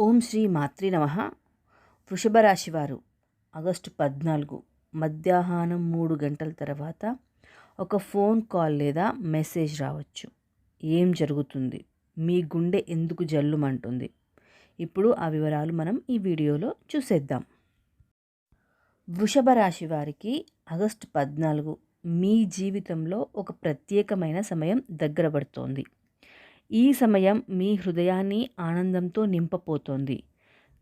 ఓం శ్రీ మాత్రే నమః. వృషభ రాశి వారు ఆగస్టు 14 మధ్యాహ్నం 3 గంటల తర్వాత ఒక ఫోన్ కాల్ లేదా మెసేజ్ రావచ్చు. ఏం జరుగుతుంది? మీ గుండె ఎందుకు జల్లుమంటుంది? ఇప్పుడు ఆ వివరాలు మనం ఈ వీడియోలో చూసేద్దాం. వృషభ రాశి వారికి ఆగస్టు 14 మీ జీవితంలో ఒక ప్రత్యేకమైన సమయం దగ్గర పడుతోంది. ఈ సమయం మీ హృదయాన్ని ఆనందంతో నింపపోతోంది,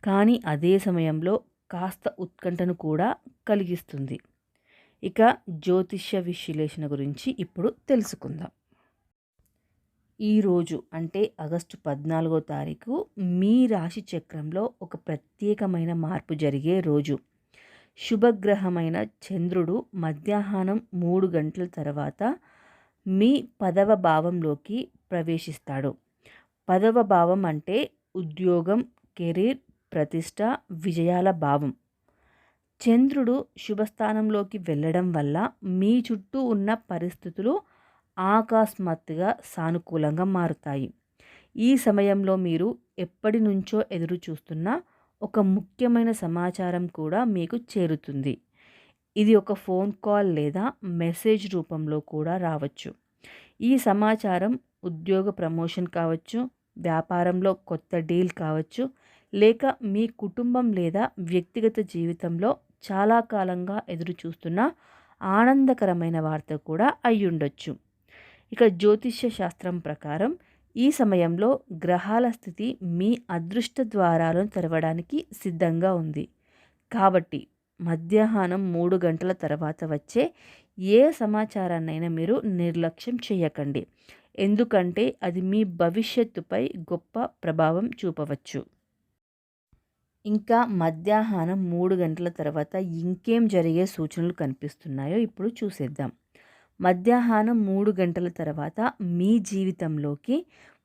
కానీ అదే సమయంలో కాస్త ఉత్కంఠను కూడా కలిగిస్తుంది. ఇక జ్యోతిష్య విశ్లేషణ గురించి ఇప్పుడు తెలుసుకుందాం. ఈరోజు అంటే ఆగస్టు 14వ తారీఖు మీ రాశి చక్రంలో ఒక ప్రత్యేకమైన మార్పు జరిగే రోజు. శుభగ్రహమైన చంద్రుడు మధ్యాహ్నం 3 గంటల తర్వాత మీ 10వ భావంలోకి ప్రవేశిస్తాడు. 10వ భావం అంటే ఉద్యోగం, కెరీర్, ప్రతిష్ట, విజయాల భావం. చంద్రుడు శుభస్థానంలోకి వెళ్ళడం వల్ల మీ చుట్టూ ఉన్న పరిస్థితులు అకస్మాత్తుగా సానుకూలంగా మారుతాయి. ఈ సమయంలో మీరు ఎప్పటి నుంచో ఎదురు చూస్తున్న ఒక ముఖ్యమైన సమాచారం కూడా మీకు చేరుతుంది. ఇది ఒక ఫోన్ కాల్ లేదా మెసేజ్ రూపంలో కూడా రావచ్చు. ఈ సమాచారం ఉద్యోగ ప్రమోషన్ కావచ్చు, వ్యాపారంలో కొత్త డీల్ కావచ్చు, లేక మీ కుటుంబం లేదా వ్యక్తిగత జీవితంలో చాలా కాలంగా ఎదురు చూస్తున్న ఆనందకరమైన వార్త కూడా అయ్యుండొచ్చు. ఇక జ్యోతిష్య శాస్త్రం ప్రకారం ఈ సమయంలో గ్రహాల స్థితి మీ అదృష్ట ద్వారాలను తెరవడానికి సిద్ధంగా ఉంది. కాబట్టి మధ్యాహ్నం 3 గంటల తర్వాత వచ్చే ఏ సమాచారాన్నైనా మీరు నిర్లక్ష్యం చేయకండి, ఎందుకంటే అది మీ భవిష్యత్తుపై గొప్ప ప్రభావం చూపవచ్చు. ఇంకా మధ్యాహ్నం 3 గంటల తర్వాత ఇంకేం జరిగే సూచనలు కనిపిస్తున్నాయో ఇప్పుడు చూసేద్దాం. మధ్యాహ్నం 3 గంటల తర్వాత మీ జీవితంలోకి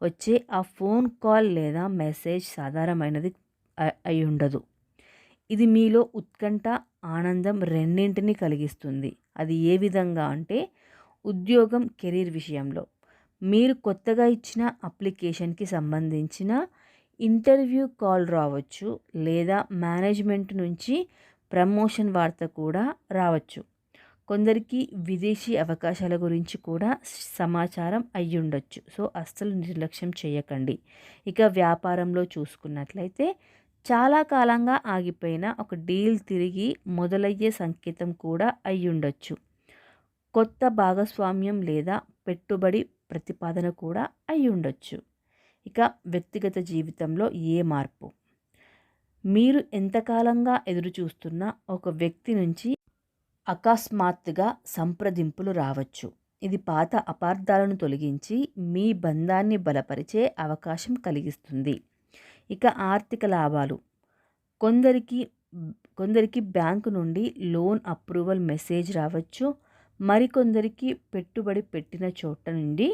వచ్చే ఆ ఫోన్ కాల్ లేదా మెసేజ్ సాధారణమైనది అయి ఉండదు. ఇది మీలో ఉత్కంఠ, ఆనందం రెండింటినీ కలిగిస్తుంది. అది ఏ విధంగా అంటే ఉద్యోగం, కెరీర్ విషయంలో మీరు కొత్తగా ఇచ్చిన అప్లికేషన్కి సంబంధించిన ఇంటర్వ్యూ కాల్ రావచ్చు, లేదా మేనేజ్మెంట్ నుంచి ప్రమోషన్ వార్త కూడా రావచ్చు. కొందరికి విదేశీ అవకాశాల గురించి కూడా సమాచారం అయ్యుండొచ్చు. సో అస్సలు నిర్లక్ష్యం చేయకండి. ఇక వ్యాపారంలో చూసుకున్నట్లయితే చాలా కాలంగా ఆగిపోయిన ఒక డీల్ తిరిగి మొదలయ్యే సంకేతం కూడా అయ్యుండొచ్చు. కొత్త భాగస్వామ్యం లేదా పెట్టుబడి ప్రతిపాదన కూడా అయ్యుండొచ్చు. ఇక వ్యక్తిగత జీవితంలో ఏ మార్పు? మీరు ఎంతకాలంగా ఎదురు చూస్తున్న ఒక వ్యక్తి నుంచి అకస్మాత్తుగా సంప్రదింపులు రావచ్చు. ఇది పాత అపార్థాలను తొలగించి మీ బంధాన్ని బలపరిచే అవకాశం కలిగిస్తుంది. ఇక ఆర్థిక లాభాలు. కొందరికి బ్యాంకు నుండి లోన్ అప్రూవల్ మెసేజ్ రావచ్చు. మరికొందరికి పెట్టుబడి పెట్టిన చోట నుండి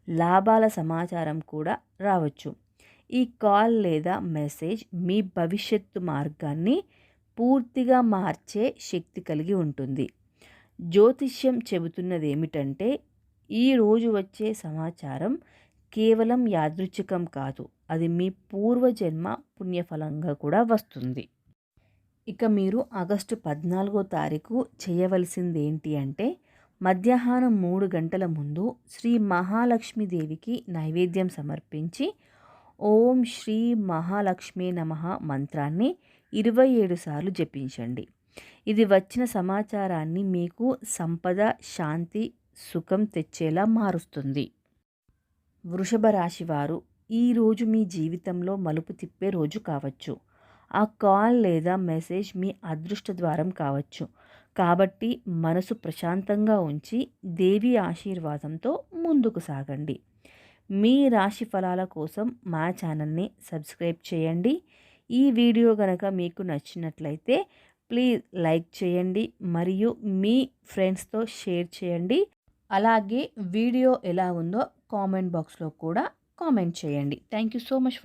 లాభాల సమాచారం కూడా రావచ్చు. ఈ కాల్ లేదా మెసేజ్ మీ భవిష్యత్తు మార్గాన్ని పూర్తిగా మార్చే శక్తి కలిగి ఉంటుంది. జ్యోతిష్యం చెబుతున్నది ఏమిటంటే ఈరోజు వచ్చే సమాచారం కేవలం యాదృచ్ఛికం కాదు, అది మీ పూర్వజన్మ పుణ్యఫలంగా కూడా వస్తుంది. ఇక మీరు ఆగస్టు 14వ తారీఖు చేయవలసింది ఏంటి అంటే మధ్యాహ్నం 3 గంటల ముందు శ్రీ మహాలక్ష్మీదేవికి నైవేద్యం సమర్పించి ఓం శ్రీ మహాలక్ష్మీ నమః మంత్రాన్ని 27 సార్లు జపించండి. ఇది వచ్చిన సమాచారాన్ని మీకు సంపద, శాంతి, సుఖం తెచ్చేలా మారుస్తుంది. వృషభ రాశి వారు ఈరోజు మీ జీవితంలో మలుపు తిప్పే రోజు కావచ్చు. ఆ కాల్ లేదా మెసేజ్ మీ అదృష్ట ద్వారం కావచ్చు. కాబట్టి మనసు ప్రశాంతంగా ఉంచి దేవి ఆశీర్వాదంతో ముందుకు సాగండి. మీ రాశి ఫలాల కోసం మా ఛానల్ని సబ్స్క్రైబ్ చేయండి. ఈ వీడియో కనుక మీకు నచ్చినట్లయితే ప్లీజ్ లైక్ చేయండి మరియు మీ ఫ్రెండ్స్తో షేర్ చేయండి. అలాగే వీడియో ఎలా ఉందో కామెంట్ బాక్స్లో కూడా కామెంట్ చేయండి. Thank you so much for